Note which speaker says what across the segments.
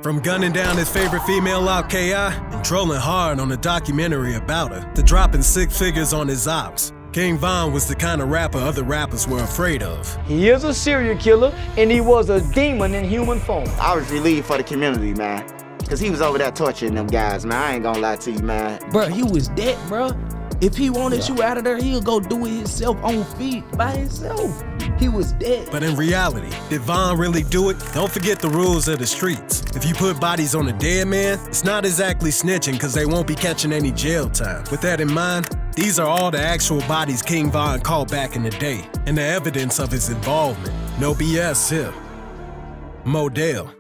Speaker 1: From gunning down his favorite female out K.I. and trolling hard on a documentary about her, to dropping six figures on his ops, King Von was the kind of rapper other rappers were afraid of.
Speaker 2: He is a serial killer, and he was a demon in human form.
Speaker 3: I was relieved for the community, man. Cause he was over there torturing them guys, man. I ain't gonna lie to you, man.
Speaker 4: Bro, he was dead, bro. If he wanted you out of there, he'll go do it himself on feet by himself. He was dead.
Speaker 1: But in reality, did Von really do it? Don't forget the rules of the streets. If you put bodies on a dead man, it's not exactly snitching because they won't be catching any jail time. With that in mind, these are all the actual bodies King Von caught back in the day, and the evidence of his involvement. No BS here. Modell.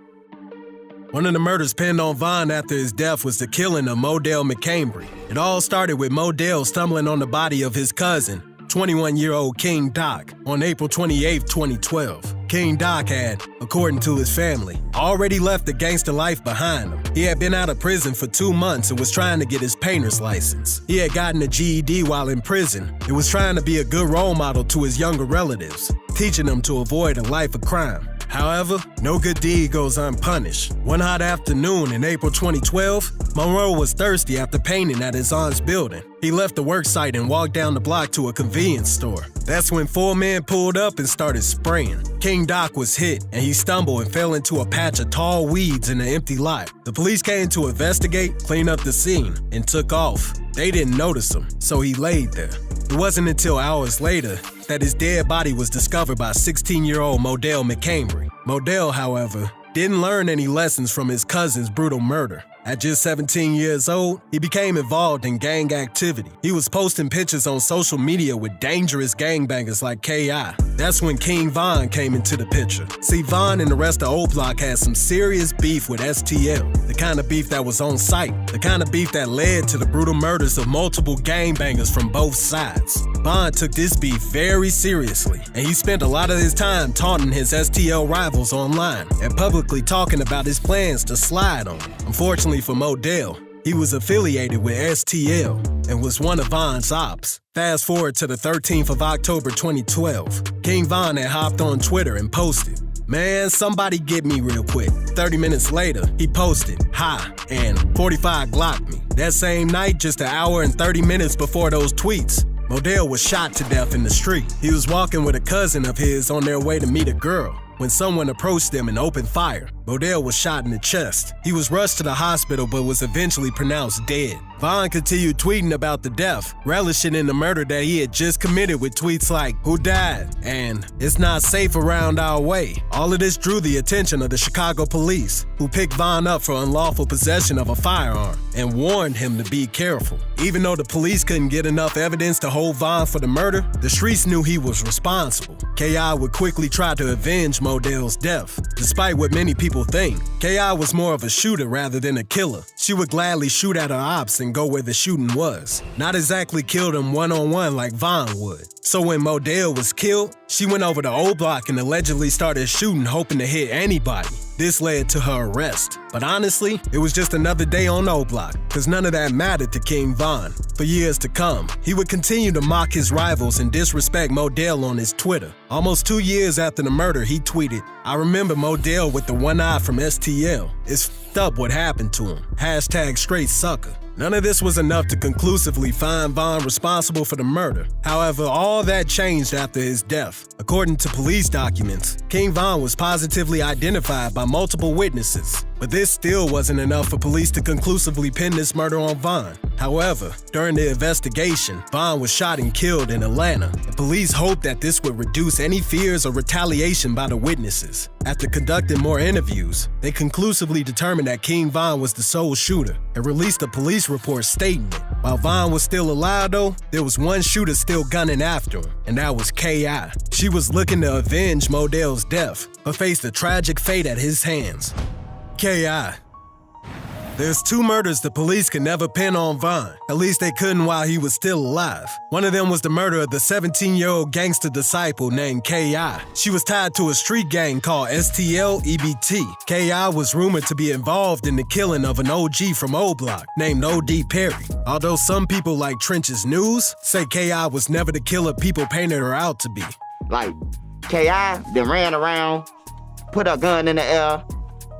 Speaker 1: One of the murders pinned on Von after his death was the killing of Modell McCambry. It all started with Modell stumbling on the body of his cousin, 21-year-old King Doc, on April 28, 2012. King Doc had, according to his family, already left the gangster life behind him. He had been out of prison for 2 months and was trying to get his painter's license. He had gotten a GED while in prison and was trying to be a good role model to his younger relatives, teaching them to avoid a life of crime. However, no good deed goes unpunished. One hot afternoon in April 2012, Monroe was thirsty after painting at his aunt's building. He left the work site and walked down the block to a convenience store. That's when 4 men pulled up and started spraying. King Doc was hit, and he stumbled and fell into a patch of tall weeds in an empty lot. The police came to investigate, clean up the scene, and took off. They didn't notice him, so he laid there. It wasn't until hours later that his dead body was discovered by 16-year-old Modell McCambry. Modell, however, didn't learn any lessons from his cousin's brutal murder. At just 17 years old, he became involved in gang activity. He was posting pictures on social media with dangerous gangbangers like K.I. That's when King Von came into the picture. See, Von and the rest of Old Block had some serious beef with STL, the kind of beef that was on site, the kind of beef that led to the brutal murders of multiple gangbangers from both sides. Von took this beef very seriously, and he spent a lot of his time taunting his STL rivals online and publicly talking about his plans to slide on them. Unfortunately for Modell, he was affiliated with STL and was one of Von's ops. Fast forward to the 13th of October 2012. King Von had hopped on Twitter and posted, "Man, somebody get me real quick." 30 minutes later, he posted, "Hi," and 45 Glock me. That same night, just an hour and 30 minutes before those tweets, Modell was shot to death in the street. He was walking with a cousin of his on their way to meet a girl when someone approached them and opened fire. Modell was shot in the chest. He was rushed to the hospital but was eventually pronounced dead. Von continued tweeting about the death, relishing in the murder that he had just committed with tweets like, "Who died?" and "It's not safe around our way." All of this drew the attention of the Chicago police, who picked Von up for unlawful possession of a firearm and warned him to be careful. Even though the police couldn't get enough evidence to hold Von for the murder, the streets knew he was responsible. K.I. would quickly try to avenge Modell's death. Despite what many people think, K.I. was more of a shooter rather than a killer. She would gladly shoot at her ops and go where the shooting was, not exactly kill them one-on-one like Von would. So when Modell was killed, she went over to Old Block and allegedly started shooting, hoping to hit anybody. This led to her arrest. But honestly, it was just another day on Old Block, cause none of that mattered to King Von. For years to come, he would continue to mock his rivals and disrespect Modell on his Twitter. Almost 2 years after the murder, he tweeted, "I remember Modell with the one eye from STL. It's f***ed up what happened to him. Hashtag straight sucker." None of this was enough to conclusively find Von responsible for the murder. However, all that changed after his death. According to police documents, King Von was positively identified by multiple witnesses. But this still wasn't enough for police to conclusively pin this murder on Von. However, during the investigation, Von was shot and killed in Atlanta, and police hoped that this would reduce any fears of retaliation by the witnesses. After conducting more interviews, they conclusively determined that King Von was the sole shooter and released a police report stating it. While Von was still alive though, there was one shooter still gunning after him, and that was K.I. She was looking to avenge Modell's death, but faced a tragic fate at his hands. K.I. There's 2 murders the police could never pin on Von. At least they couldn't while he was still alive. One of them was the murder of the 17-year-old gangster disciple named K.I. She was tied to a street gang called STL EBT. K.I. was rumored to be involved in the killing of an OG from Old Block named O.D. Perry. Although some people like Trench's News say K.I. was never the killer people painted her out to be.
Speaker 3: Like, K.I. then ran around, put a gun in the air,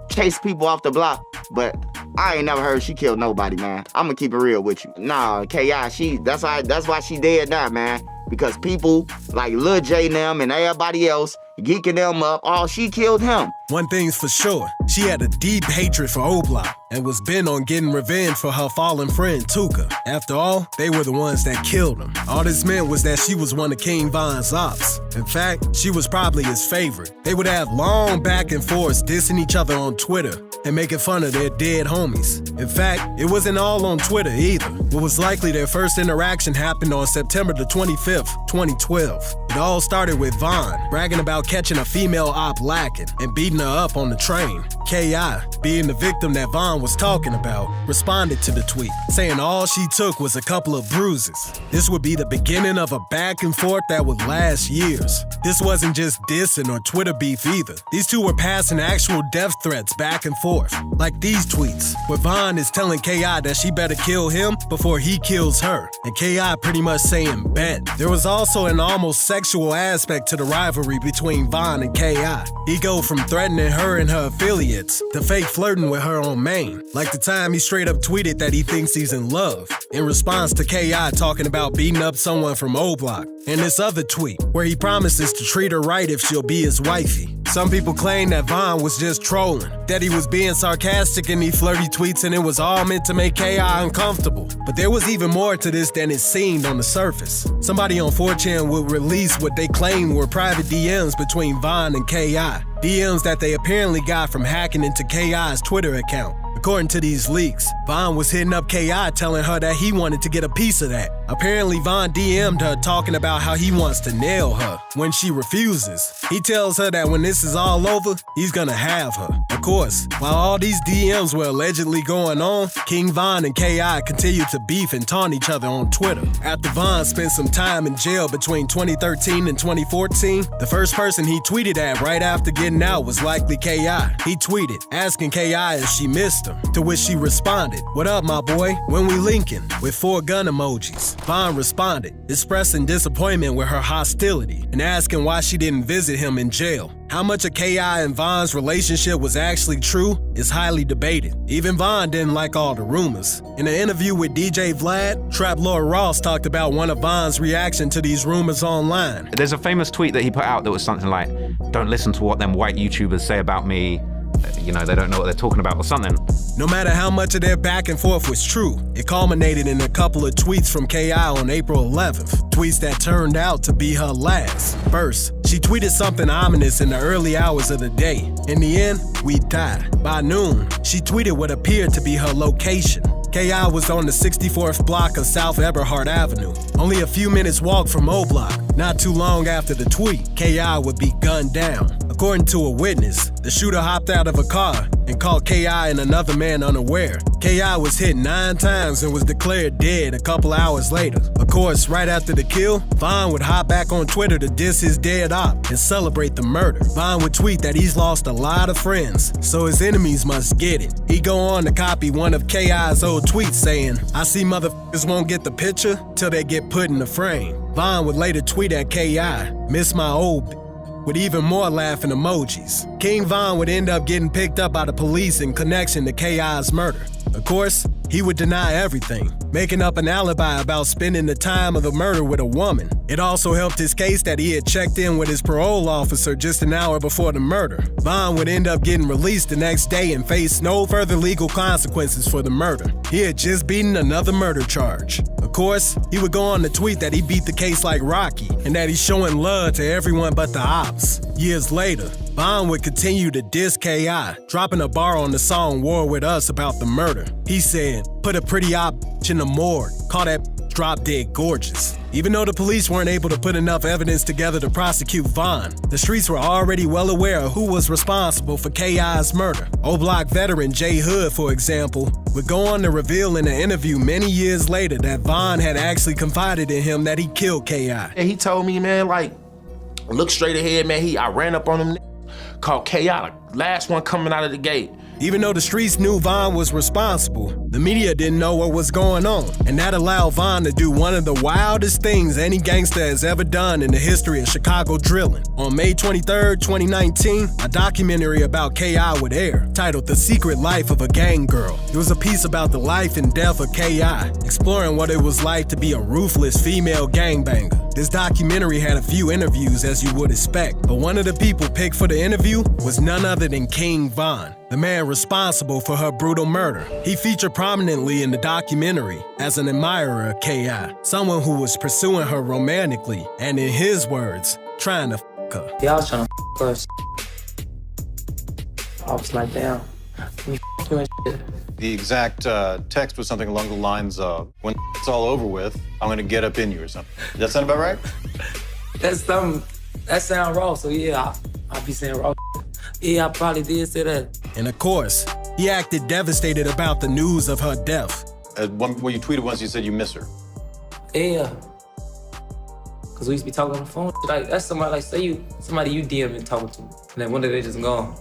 Speaker 3: chase people off the block, but I ain't never heard she killed nobody, man. I'm gonna keep it real with you. Nah, K.I., that's why she dead now, man. Because people like Lil J and them and everybody else geeking them up, she killed him.
Speaker 1: One thing's for sure, she had a deep hatred for O-Block and was bent on getting revenge for her fallen friend Tuka. After all, they were the ones that killed him. All this meant was that she was one of King Von's ops. In fact, she was probably his favorite. They would have long back and forths dissing each other on Twitter and making fun of their dead homies. In fact, it wasn't all on Twitter either. What was likely their first interaction happened on September the 25th, 2012. It all started with Von bragging about catching a female op lacking and beating her up on the train. K.I., being the victim that Von was talking about, responded to the tweet, saying all she took was a couple of bruises. This would be the beginning of a back and forth that would last years. This wasn't just dissing or Twitter beef either. These two were passing actual death threats back and forth, like these tweets, where Von is telling K.I. that she better kill him before he kills her, and K.I. pretty much saying bet. There was also an almost sexual aspect to the rivalry between Von and K.I. He go from threatening her and her affiliates to fake flirting with her on Maine, like the time he straight up tweeted that he thinks he's in love, in response to K.I. talking about beating up someone from O-Block, and this other tweet where he promises to treat her right if she'll be his wifey. Some people claim that Von was just trolling, that he was being sarcastic in these flirty tweets and it was all meant to make K.I. uncomfortable. But there was even more to this than it seemed on the surface. Somebody on 4chan would release what they claimed were private DMs between Von and K.I. DMs that they apparently got from hacking into K.I.'s Twitter account. According to these leaks, Von was hitting up K.I. telling her that he wanted to get a piece of that. Apparently, Von DM'd her talking about how he wants to nail her. When she refuses, he tells her that when this is all over, he's gonna have her. Of course, while all these DMs were allegedly going on, King Von and K.I. continued to beef and taunt each other on Twitter. After Von spent some time in jail between 2013 and 2014, the first person he tweeted at right after getting out was likely K.I. He tweeted, asking K.I. if she missed him, to which she responded, "What up, my boy? When we linking?" with 4 gun emojis. Von responded, expressing disappointment with her hostility and asking why she didn't visit him in jail. How much of K.I. and Von's relationship was actually true is highly debated. Even Von didn't like all the rumors. In an interview with DJ Vlad, Trap Lord Ross talked about one of Von's reaction to these rumors online.
Speaker 5: There's a famous tweet that he put out that was something like, "Don't listen to what them white YouTubers say about me. You know, they don't know what they're talking about," or something.
Speaker 1: No matter how much of their back and forth was true, it culminated in a couple of tweets from K.I. on April 11th. Tweets that turned out to be her last. First, she tweeted something ominous in the early hours of the day. In the end, we died. By noon, she tweeted what appeared to be her location. K.I. was on the 64th block of South Eberhard Avenue, only a few minutes walk from O-Block. Not too long after the tweet, K.I. would be gunned down. According to a witness, the shooter hopped out of a car and caught K.I. and another man unaware. K.I. was hit 9 times and was declared dead a couple hours later. Of course, right after the kill, Von would hop back on Twitter to diss his dead op and celebrate the murder. Von would tweet that he's lost a lot of friends, so his enemies must get it. He'd go on to copy one of K.I.'s old tweets saying, "I see motherfuckers won't get the picture till they get put in the frame." Von would later tweet at K.I., "Miss my old with even more laughing emojis. King Von would end up getting picked up by the police in connection to K.I.'s murder. Of course, he would deny everything, making up an alibi about spending the time of the murder with a woman. It also helped his case that he had checked in with his parole officer just an hour before the murder. Von would end up getting released the next day and face no further legal consequences for the murder. He had just beaten another murder charge. Of course, he would go on to tweet that he beat the case like Rocky and that he's showing love to everyone but the ops. Years later, Von would continue to diss K.I., dropping a bar on the song War With Us about the murder. He said, "Put a pretty op in the morgue, call that drop dead gorgeous." Even though the police weren't able to put enough evidence together to prosecute Von, the streets were already well aware of who was responsible for K.I.'s murder. O-Block veteran Jay Hood, for example, would go on to reveal in an interview many years later that Von had actually confided in him that he killed K.I.
Speaker 4: And he told me, man, like, look straight ahead, man. I ran up on him, called K.I., the last one coming out of the gate.
Speaker 1: Even though the streets knew Von was responsible, the media didn't know what was going on, and that allowed Von to do one of the wildest things any gangster has ever done in the history of Chicago drilling. On May 23, 2019, a documentary about K.I. would air, titled The Secret Life of a Gang Girl. It was a piece about the life and death of K.I., exploring what it was like to be a ruthless female gangbanger. This documentary had a few interviews, as you would expect, but one of the people picked for the interview was none other than King Von, the man responsible for her brutal murder. He featured prominently in the documentary as an admirer of K.I., someone who was pursuing her romantically, and in his words, trying to f*** her.
Speaker 6: Yeah, I was trying to f*** her. I was like, damn, can you f*** you and shit?
Speaker 7: The exact text was something along the lines of, when it's all over with, I'm gonna get up in you or something. Does that sound about right?
Speaker 6: That's something, that sound raw, so yeah, I'll be saying raw. Yeah, I probably did say that.
Speaker 1: And of course, he acted devastated about the news of her death.
Speaker 7: When you tweeted once, you said you miss her.
Speaker 6: Yeah. Cause we used to be talking on the phone. Like, that's somebody, like, say somebody you DM and talking to, and then one day they just gone.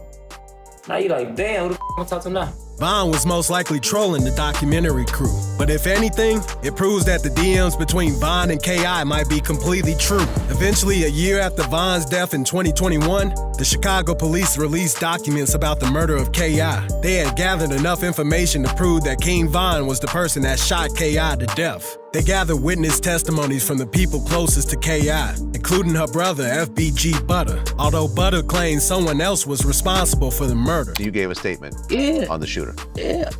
Speaker 6: Now you like, damn, who the f*** I'm gonna talk to now?
Speaker 1: Von was most likely trolling the documentary crew, but if anything, it proves that the DMs between Von and K.I. might be completely true. Eventually, a year after Von's death in 2021, the Chicago police released documents about the murder of K.I. They had gathered enough information to prove that King Von was the person that shot K.I. to death. They gathered witness testimonies from the people closest to K.I., including her brother, FBG Butter, although Butter claimed someone else was responsible for the murder.
Speaker 8: You gave a statement on the shooter.
Speaker 9: Yeah.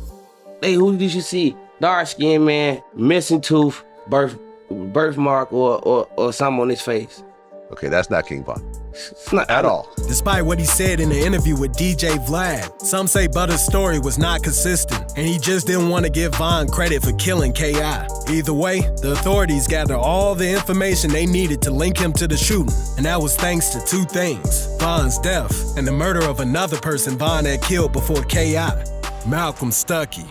Speaker 9: Hey, who did you see? Dark-skinned man, missing tooth, birthmark, or something on his face.
Speaker 8: Okay, that's not King Von.
Speaker 9: It's not
Speaker 8: At all.
Speaker 1: Despite what he said in the interview with DJ Vlad, some say Butter's story was not consistent, and he just didn't want to give Von credit for killing K.I. Either way, the authorities gathered all the information they needed to link him to the shooting, and that was thanks to two things: Von's death and the murder of another person Von had killed before K.I., Malcolm Stuckey.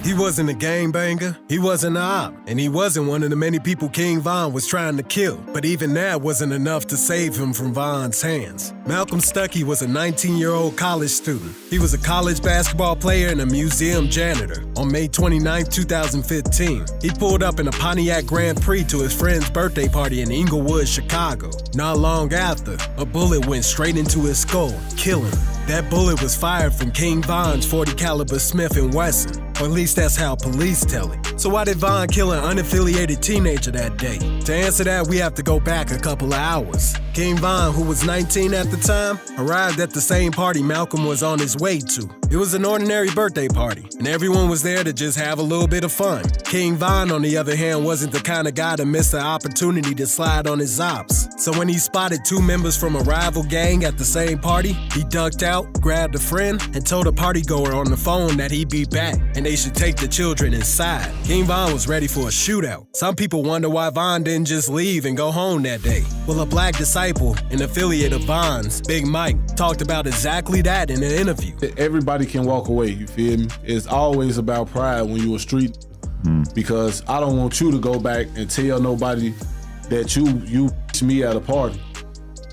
Speaker 1: He wasn't a gangbanger, he wasn't an op, and he wasn't one of the many people King Von was trying to kill. But even that wasn't enough to save him from Von's hands. Malcolm Stuckey was a 19-year-old college student. He was a college basketball player and a museum janitor. On May 29, 2015, he pulled up in a Pontiac Grand Prix to his friend's birthday party in Inglewood, Chicago. Not long after, a bullet went straight into his skull, killing him. That bullet was fired from King Von's .40 caliber Smith & Wesson, or at least that's how police tell it. So why did Von kill an unaffiliated teenager that day? To answer that, we have to go back a couple of hours. King Von, who was 19 at the time, arrived at the same party Malcolm was on his way to. It was an ordinary birthday party, and everyone was there to just have a little bit of fun. King Von, on the other hand, wasn't the kind of guy to miss the opportunity to slide on his ops. So when he spotted two members from a rival gang at the same party, he ducked out, grabbed a friend, and told a partygoer on the phone that he'd be back, and they should take the children inside. King Von was ready for a shootout. Some people wonder why Von didn't just leave and go home that day. Well, a black disciple, an affiliate of Von's, Big Mike, talked about exactly that in an interview.
Speaker 10: Everybody can walk away, you feel me? It's always about pride when you a street, because I don't want you to go back and tell nobody that you me at a party.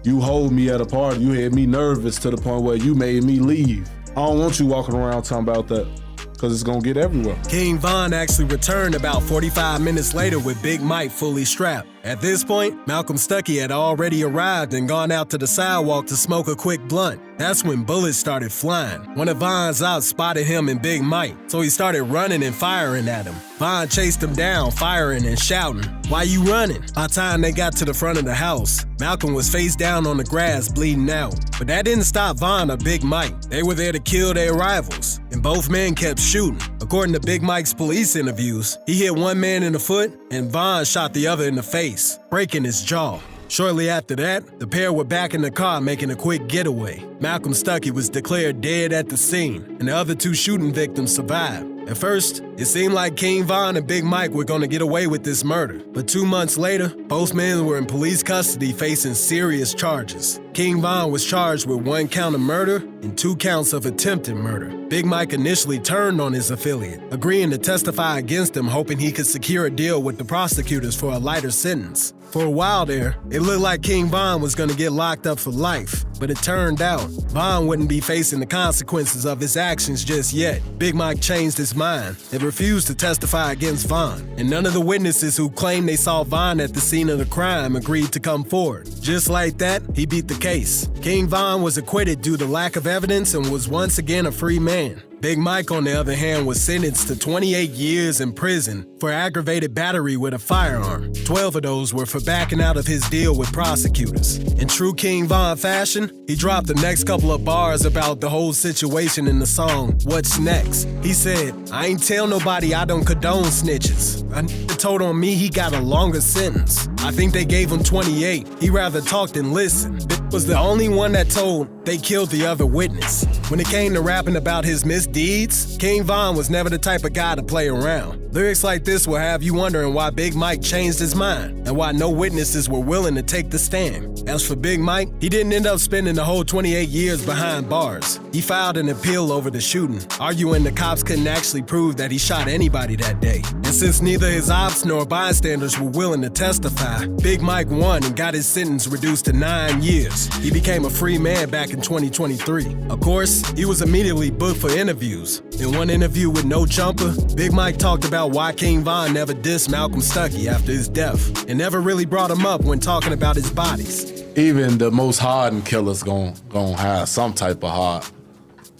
Speaker 10: You hold me at a party. You had me nervous to the point where you made me leave. I don't want you walking around talking about that, because it's gonna get everywhere.
Speaker 1: King Von actually returned about 45 minutes later with Big Mike fully strapped. At this point, Malcolm Stuckey had already arrived and gone out to the sidewalk to smoke a quick blunt. That's when bullets started flying. One of Von's ops spotted him and Big Mike, so he started running and firing at him. Von chased him down, firing and shouting, "Why you running?" By the time they got to the front of the house, Malcolm was face down on the grass, bleeding out. But that didn't stop Von or Big Mike. They were there to kill their rivals, and both men kept shooting. According to Big Mike's police interviews, he hit one man in the foot, and Von shot the other in the face, breaking his jaw. Shortly after that, the pair were back in the car making a quick getaway. Malcolm Stuckey was declared dead at the scene, and the other two shooting victims survived. At first, it seemed like King Von and Big Mike were gonna get away with this murder, but 2 months later, both men were in police custody facing serious charges. King Von was charged with 1 count of murder and 2 counts of attempted murder. Big Mike initially turned on his affiliate, agreeing to testify against him, hoping he could secure a deal with the prosecutors for a lighter sentence. For a while there, it looked like King Von was gonna get locked up for life, But it turned out, Von wouldn't be facing the consequences of his actions just yet. Big Mike changed his mind and refused to testify against Von. And none of the witnesses who claimed they saw Von at the scene of the crime agreed to come forward. Just like that, he beat the case. King Von was acquitted due to lack of evidence and was once again a free man. Big Mike, on the other hand, was sentenced to 28 years in prison for aggravated battery with a firearm. 12 of those were for backing out of his deal with prosecutors. In true King Von fashion, he dropped the next couple of bars about the whole situation in the song, What's Next? He said, I ain't tell nobody I don't condone snitches. I told on me he got a longer sentence. I think they gave him 28. He rather talked than listened. Was the only one that told they killed the other witness. When it came to rapping about his misdeeds, King Von was never the type of guy to play around. Lyrics like this will have you wondering why Big Mike changed his mind and why no witnesses were willing to take the stand. As for Big Mike, he didn't end up spending the whole 28 years behind bars. He filed an appeal over the shooting, arguing the cops couldn't actually prove that he shot anybody that day. And since neither his ops nor bystanders were willing to testify, Big Mike won and got his sentence reduced to 9 years. He became a free man back in 2023. Of course, he was immediately booked for interviews. In one interview with No Jumper, Big Mike talked about why King Von never dissed Malcolm Stuckey after his death and never really brought him up when talking about his bodies.
Speaker 10: Even the most hardened killers gon' have some type of heart.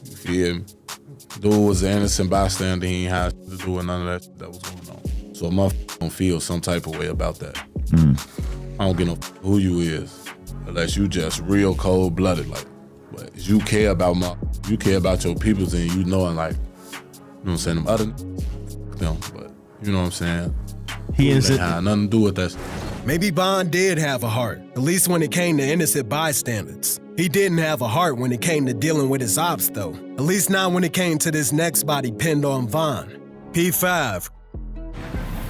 Speaker 10: You feel me? Dude was an innocent bystander. He ain't had to do with none of that was going on. So a motherfucker don't feel some type of way about that. I don't give no who you is. Unless you just real cold-blooded, like, but you care about your peoples and you knowing, like, you know what I'm saying, them other them, but you know what I'm saying? He ain't had nothing to do with that.
Speaker 1: Maybe Bond did have a heart, at least when it came to innocent bystanders. He didn't have a heart when it came to dealing with his ops, though. At least not when it came to this next body pinned on Von. P5.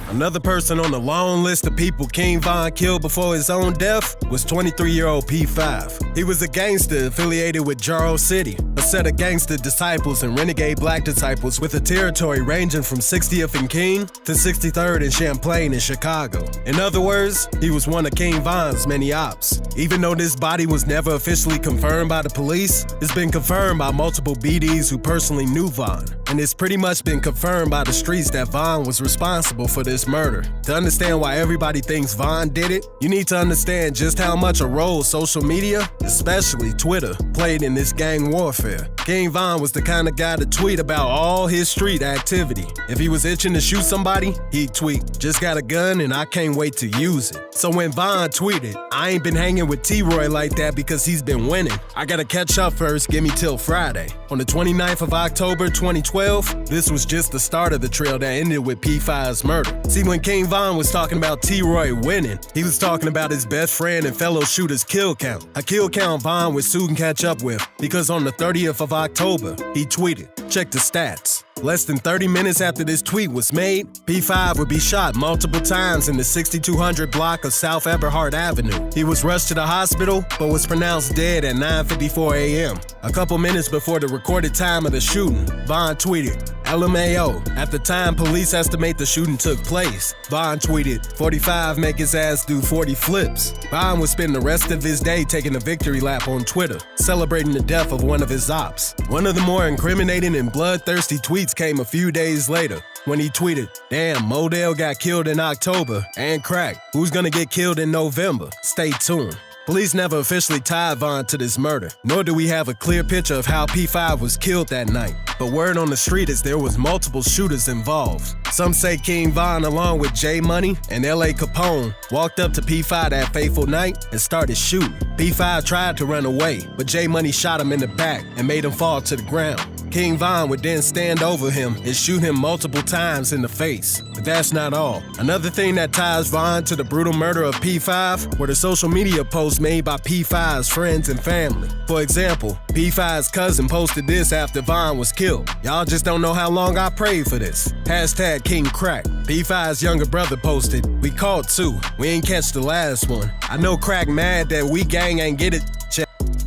Speaker 1: Another person on the long list of people King Von killed before his own death was 23-year-old P5. He was a gangster affiliated with Jarrow City, a set of gangster disciples and renegade black disciples with a territory ranging from 60th and King to 63rd and Champlain in Chicago. In other words, he was one of King Von's many ops. Even though this body was never officially confirmed by the police, it's been confirmed by multiple BDs who personally knew Von. And it's pretty much been confirmed by the streets that Von was responsible for this murder. To understand why everybody thinks Von did it, you need to understand just how much a role social media, especially Twitter, played in this gang warfare. King Von was the kind of guy to tweet about all his street activity. If he was itching to shoot somebody, he'd tweet, just got a gun and I can't wait to use it. So when Von tweeted, I ain't been hanging with T-Roy like that because he's been winning. I gotta catch up first, give me till Friday. On the 29th of October 2012, this was just the start of the trail that ended with P5's murder. See, when King Von was talking about T-Roy winning, he was talking about his best friend and fellow shooter's kill count. A kill count Von would soon catch up with, because on the 30th of October, he tweeted, check the stats. Less than 30 minutes after this tweet was made, P5 would be shot multiple times in the 6200 block of South Eberhard Avenue. He was rushed to the hospital, but was pronounced dead at 9:54 a.m. A couple minutes before the recorded time of the shooting, Von tweeted, LMAO. At the time police estimate the shooting took place, Von tweeted, 45 make his ass do 40 flips. Von would spend the rest of his day taking a victory lap on Twitter, celebrating the death of one of his ops. One of the more incriminating and bloodthirsty tweets came a few days later when he tweeted, damn, Modell got killed in October and crack. Who's gonna get killed in November? Stay tuned. Police never officially tied Von to this murder, nor do we have a clear picture of how P5 was killed that night. But word on the street is there was multiple shooters involved. Some say King Von, along with J Money and L.A. Capone, walked up to P5 that fateful night and started shooting. P5 tried to run away, but J Money shot him in the back and made him fall to the ground. King Von would then stand over him and shoot him multiple times in the face. But that's not all. Another thing that ties Von to the brutal murder of P5 were the social media posts made by P5's friends and family. For example, P5's cousin posted this after Von was killed. Y'all just don't know how long I prayed for this. Hashtag King Crack. P5's younger brother posted, we caught two. We ain't catch the last one. I know Crack mad that we gang ain't get it.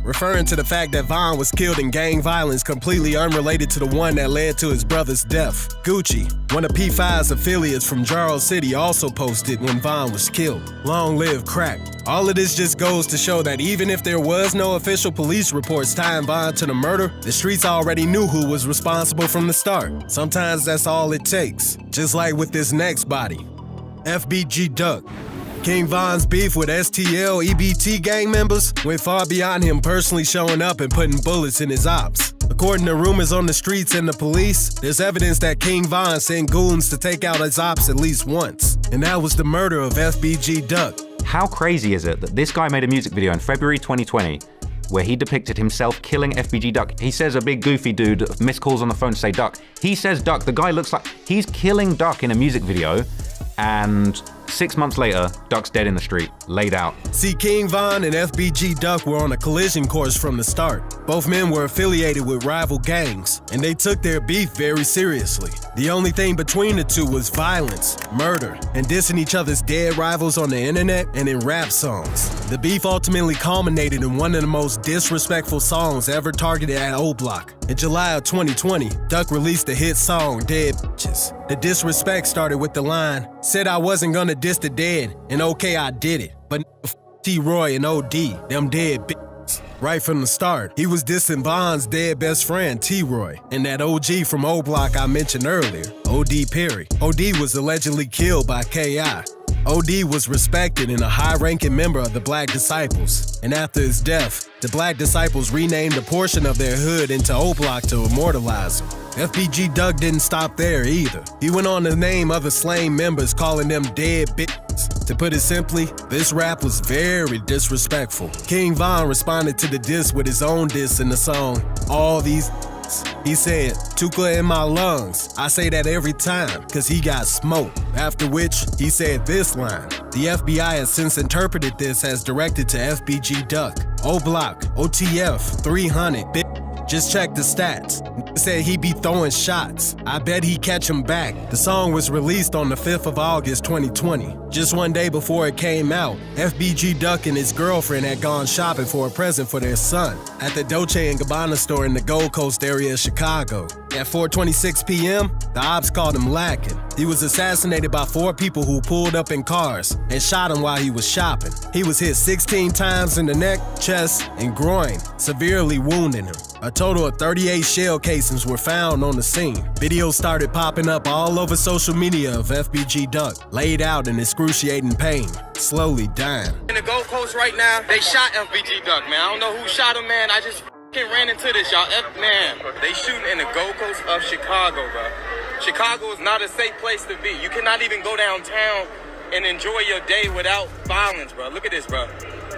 Speaker 1: referring to the fact that Von was killed in gang violence completely unrelated to the one that led to his brother's death. Gucci, one of P5's affiliates from Charles City, also posted when Von was killed. Long live crack. All of this just goes to show that even if there was no official police reports tying Von to the murder, the streets already knew who was responsible from the start. Sometimes that's all it takes. Just like with this next body. FBG Duck. King Von's beef with STL EBT gang members went far beyond him personally showing up and putting bullets in his ops. According to rumors on the streets and the police, there's evidence that King Von sent goons to take out his ops at least once. And that was the murder of FBG Duck.
Speaker 5: How crazy is it that this guy made a music video in February 2020 where he depicted himself killing FBG Duck? He says a big goofy dude missed calls on the phone to say Duck. He says Duck. The guy looks like he's killing Duck in a music video, and 6 months later, Duck's dead in the street, laid out.
Speaker 1: See, King Von and FBG Duck were on a collision course from the start. Both men were affiliated with rival gangs, and they took their beef very seriously. The only thing between the two was violence, murder, and dissing each other's dead rivals on the internet and in rap songs. The beef ultimately culminated in one of the most disrespectful songs ever targeted at O Block. In July of 2020, Duck released the hit song, Dead Bitches. The disrespect started with the line, said I wasn't gonna diss the dead, and okay, I did it. But T-Roy and OD, them dead bitches. Right from the start, he was dissing Von's dead best friend, T-Roy, and that OG from O Block I mentioned earlier, OD Perry. OD was allegedly killed by K.I. OD was respected and a high-ranking member of the Black Disciples, and after his death, the Black Disciples renamed a portion of their hood into O Block to immortalize him. FBG Duck didn't stop there either. He went on to name other slain members, calling them dead bitches. To put it simply, this rap was very disrespectful. King Von responded to the diss with his own diss in the song, All These. He said, Tuka in my lungs. I say that every time, cause he got smoked. After which, he said this line. The FBI has since interpreted this as directed to FBG Duck. O Block, OTF, 300, bitch. Just check the stats. Said he be throwing shots. I bet he catch him back. The song was released on the 5th of August 2020. Just one day before it came out, FBG Duck and his girlfriend had gone shopping for a present for their son at the Dolce & Gabbana store in the Gold Coast area of Chicago. At 4:26 p.m., the ops called him lacking. He was assassinated by 4 people who pulled up in cars and shot him while he was shopping. He was hit 16 times in the neck, chest, and groin, severely wounding him. A total of 38 shell casings were found on the scene. Videos started popping up all over social media of FBG Duck, laid out in excruciating pain, slowly dying.
Speaker 11: In the Gold Coast right now, they shot FBG Duck, man. I don't know who shot him, man. I just ran into this, y'all. Man, they shooting in the Gold Coast of Chicago, bro. Chicago is not a safe place to be. You cannot even go downtown and enjoy your day without violence, bro. Look at this, bro.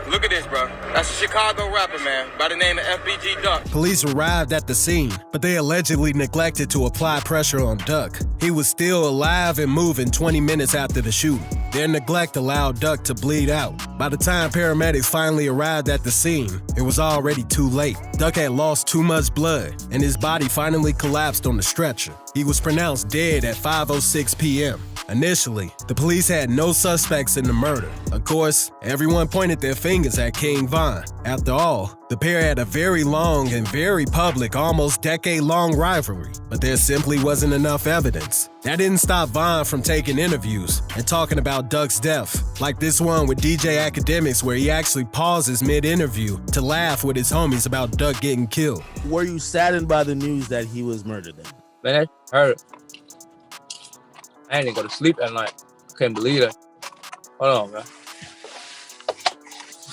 Speaker 11: Look at this, bro. That's a Chicago rapper, man, by the name of FBG Duck.
Speaker 1: Police arrived at the scene, but they allegedly neglected to apply pressure on Duck. He was still alive and moving 20 minutes after the shooting. Their neglect allowed Duck to bleed out. By the time paramedics finally arrived at the scene, it was already too late. Duck had lost too much blood, and his body finally collapsed on the stretcher. He was pronounced dead at 5:06 p.m. Initially, the police had no suspects in the murder. Of course, everyone pointed their fingers at King Von. After all, the pair had a very long and very public, almost decade-long rivalry, but there simply wasn't enough evidence. That didn't stop Von from taking interviews and talking about Duck's death, like this one with DJ Academics where he actually pauses mid-interview to laugh with his homies about Duck getting killed.
Speaker 4: Were you saddened by the news that he was murdered then?
Speaker 6: Man, that hurt. I didn't go to sleep at night. I couldn't believe that. Hold on, man.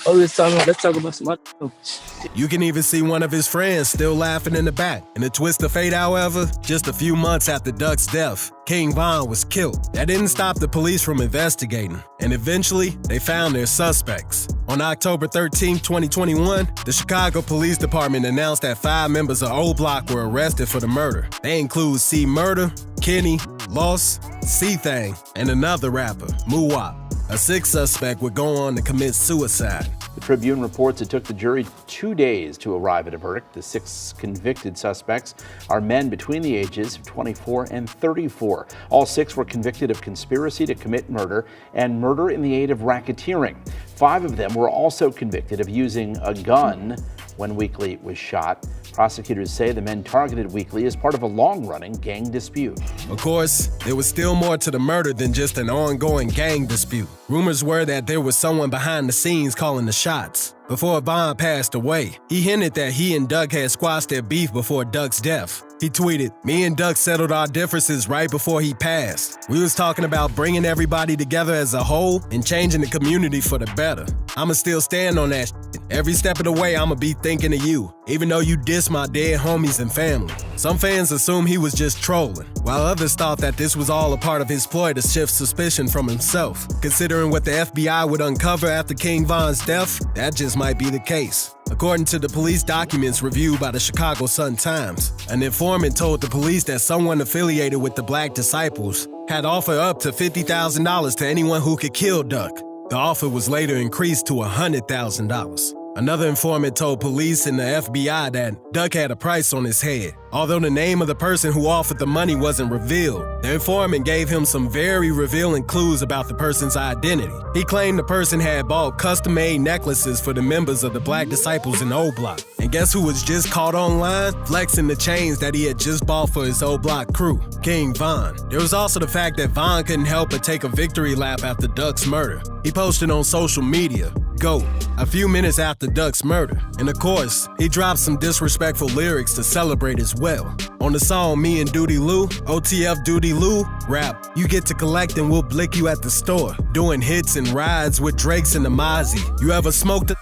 Speaker 6: Oh, let's talk about some other stuff.
Speaker 1: You can even see one of his friends still laughing in the back. In a twist of fate, however, just a few months after Duck's death, King Von was killed. That didn't stop the police from investigating, and eventually, they found their suspects. On October 13, 2021, the Chicago Police Department announced that 5 members of O Block were arrested for the murder. They include C Murder, Kenny, Loss, C-Thang, and another rapper, Muwop. A 6th suspect would go on to commit suicide.
Speaker 12: The Tribune reports it took the jury 2 days to arrive at a verdict. The 6 convicted suspects are men between the ages of 24 and 34. All 6 were convicted of conspiracy to commit murder and murder in the aid of racketeering. 5 of them were also convicted of using a gun when Weekly was shot. Prosecutors say the men targeted Weekly as part of a long-running gang dispute.
Speaker 1: Of course, there was still more to the murder than just an ongoing gang dispute. Rumors were that there was someone behind the scenes calling the shots. Before Von passed away, he hinted that he and Duck had squashed their beef before Duck's death. He tweeted, "Me and Duck settled our differences right before he passed. We was talking about bringing everybody together as a whole and changing the community for the better. I'ma still stand on that shit. Every step of the way, I'ma be thinking of you, even though you diss my dead homies and family." Some fans assumed he was just trolling, while others thought that this was all a part of his ploy to shift suspicion from himself. Considering what the FBI would uncover after King Von's death, that just might be the case. According to the police documents reviewed by the Chicago Sun-Times, an informant told the police that someone affiliated with the Black Disciples had offered up to $50,000 to anyone who could kill Duck. The offer was later increased to $100,000. Another informant told police and the FBI that Duck had a price on his head. Although the name of the person who offered the money wasn't revealed, the informant gave him some very revealing clues about the person's identity. He claimed the person had bought custom-made necklaces for the members of the Black Disciples in O Block. And guess who was just caught online flexing the chains that he had just bought for his O Block crew? King Von. There was also the fact that Von couldn't help but take a victory lap after Duck's murder. He posted on social media, "GOAT," a few minutes after Duck's murder. And of course, he dropped some disrespectful lyrics to celebrate as well. On the song Me and Duty Lou, OTF Duty Lou rap, "You get to collect and we'll blick you at the store." Doing hits and rides with Drakes and the Mozzie. You ever smoked a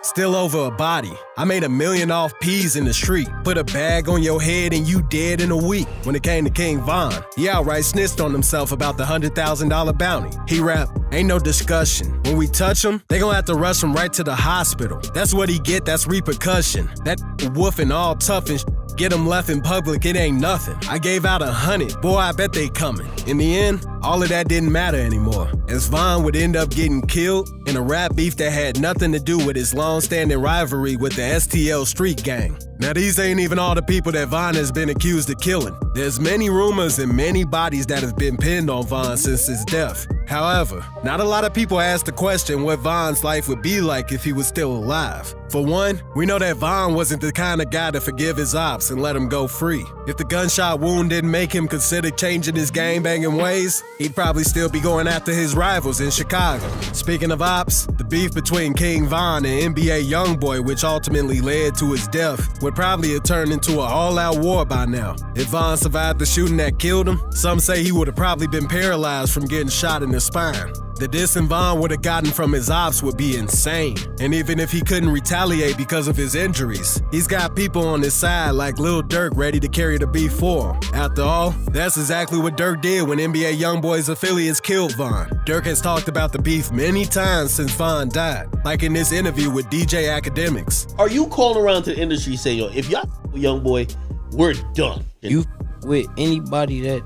Speaker 1: still over a body? I made $1 million off peas in the street. Put a bag on your head and you dead in a week. When it came to King Von, he outright snitched on himself about the $100,000 bounty. He rapped, "Ain't no discussion. When we touch him, they gon' have to rush him right to the hospital. That's what he get, that's repercussion. That woofing all tough and get him left in public, it ain't nothing. I gave out 100, boy, I bet they coming." In the end, all of that didn't matter anymore, as Von would end up getting killed in a rap beef that had nothing to do with his long-standing rivalry with the STL Street Gang. Now, these ain't even all the people that Von has been accused of killing. There's many rumors and many bodies that have been pinned on Von since his death. However, not a lot of people ask the question what Von's life would be like if he was still alive. For one, we know that Von wasn't the kind of guy to forgive his ops and let him go free. If the gunshot wound didn't make him consider changing his gangbanging ways, he'd probably still be going after his rivals in Chicago. Speaking of ops, the beef between King Von and NBA Youngboy, which ultimately led to his death, would probably have turned into an all-out war by now. If Von survived the shooting that killed him, some say he would have probably been paralyzed from getting shot in the spine. The diss Von would have gotten from his ops would be insane. And even if he couldn't retaliate because of his injuries, he's got people on his side like Lil Durk ready to carry the beef for him. After all, that's exactly what Durk did when NBA Youngboy's affiliates killed Von. Durk has talked about the beef many times since Von died, like in this interview with DJ Academics.
Speaker 13: Are you calling around to the industry saying, yo, if y'all with Youngboy, we're done?
Speaker 4: You with anybody that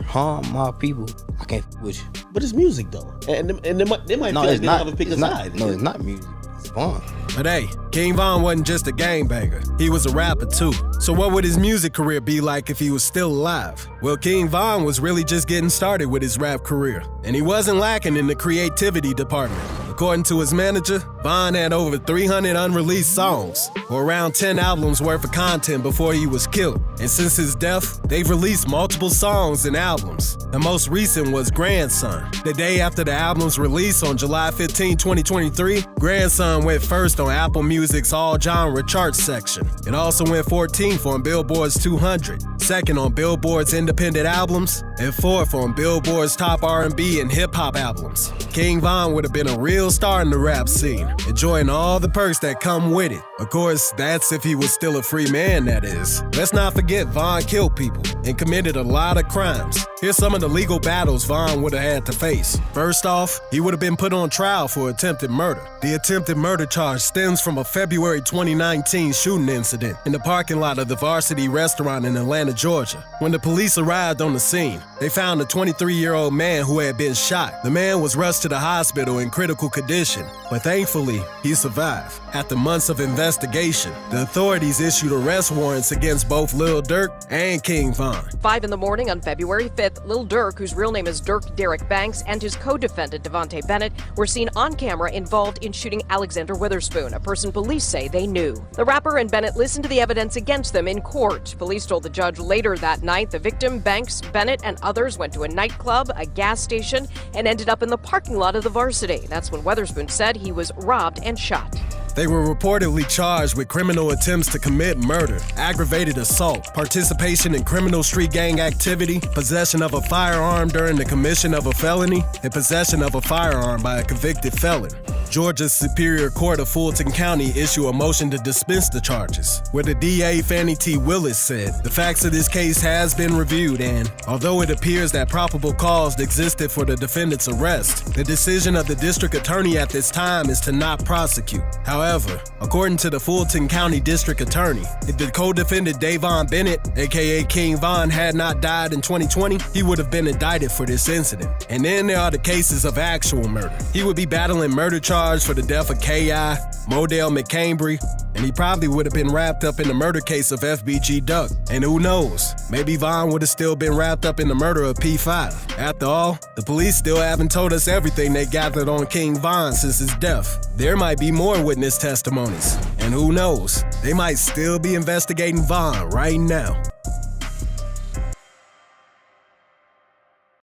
Speaker 4: harm my people, I can't with you.
Speaker 13: But it's music though, and they might feel like they don't have to pick a side.
Speaker 4: No, it's not music. It's Von.
Speaker 1: But hey, King Von wasn't just a gangbanger. He was a rapper too. So what would his music career be like if he was still alive? Well, King Von was really just getting started with his rap career, and he wasn't lacking in the creativity department. According to his manager, Von had over 300 unreleased songs, or around 10 albums worth of content before he was killed. And since his death, they've released multiple songs and albums. The most recent was Grandson. The day after the album's release on July 15, 2023, Grandson went first on Apple Music's all-genre chart section. It also went 14th on Billboard's 200, second on Billboard's independent albums, and fourth on Billboard's top R&B and hip-hop albums. King Von would have been a real star in the rap scene, enjoying all the perks that come with it. Of course, that's if he was still a free man, that is. Let's not forget Von killed people and committed a lot of crimes. Here's some of the legal battles Von would have had to face. First off, he would have been put on trial for attempted murder. The attempted murder charge stems from a February 2019 shooting incident in the parking lot of the Varsity restaurant in Atlanta, Georgia. When the police arrived on the scene, they found a 23-year-old man who had been shot. The man was rushed to the hospital in critical condition, but thankfully, he survived. After months of investigation, the authorities issued arrest warrants against both Lil Durk and King Von.
Speaker 14: 5 in the morning on February 5th. with Lil Durk, whose real name is Dirk Derek Banks, and his co-defendant, Devontae Bennett, were seen on camera involved in shooting Alexander Witherspoon, a person police say they knew. The rapper and Bennett listened to the evidence against them in court. Police told the judge later that night the victim, Banks, Bennett, and others went to a nightclub, a gas station, and ended up in the parking lot of the Varsity. That's when Witherspoon said he was robbed and shot.
Speaker 1: They were reportedly charged with criminal attempts to commit murder, aggravated assault, participation in criminal street gang activity, possession of a firearm during the commission of a felony, and possession of a firearm by a convicted felon. Georgia's Superior Court of Fulton County issued a motion to dismiss the charges, where the DA Fannie T. Willis said the facts of this case has been reviewed and, although it appears that probable cause existed for the defendant's arrest, the decision of the district attorney at this time is to not prosecute. However, according to the Fulton County District Attorney, if the co-defendant Davon Bennett, aka King Von, had not died in 2020, he would have been indicted for this incident. And then there are the cases of actual murder. He would be battling murder charges for the death of K.I., Modell McCambry, and he probably would have been wrapped up in the murder case of FBG Duck. And who knows, maybe Von would have still been wrapped up in the murder of P5. After all, the police still haven't told us everything they gathered on King Von since his death. There might be more witness testimonies, and who knows, they might still be investigating Von right now.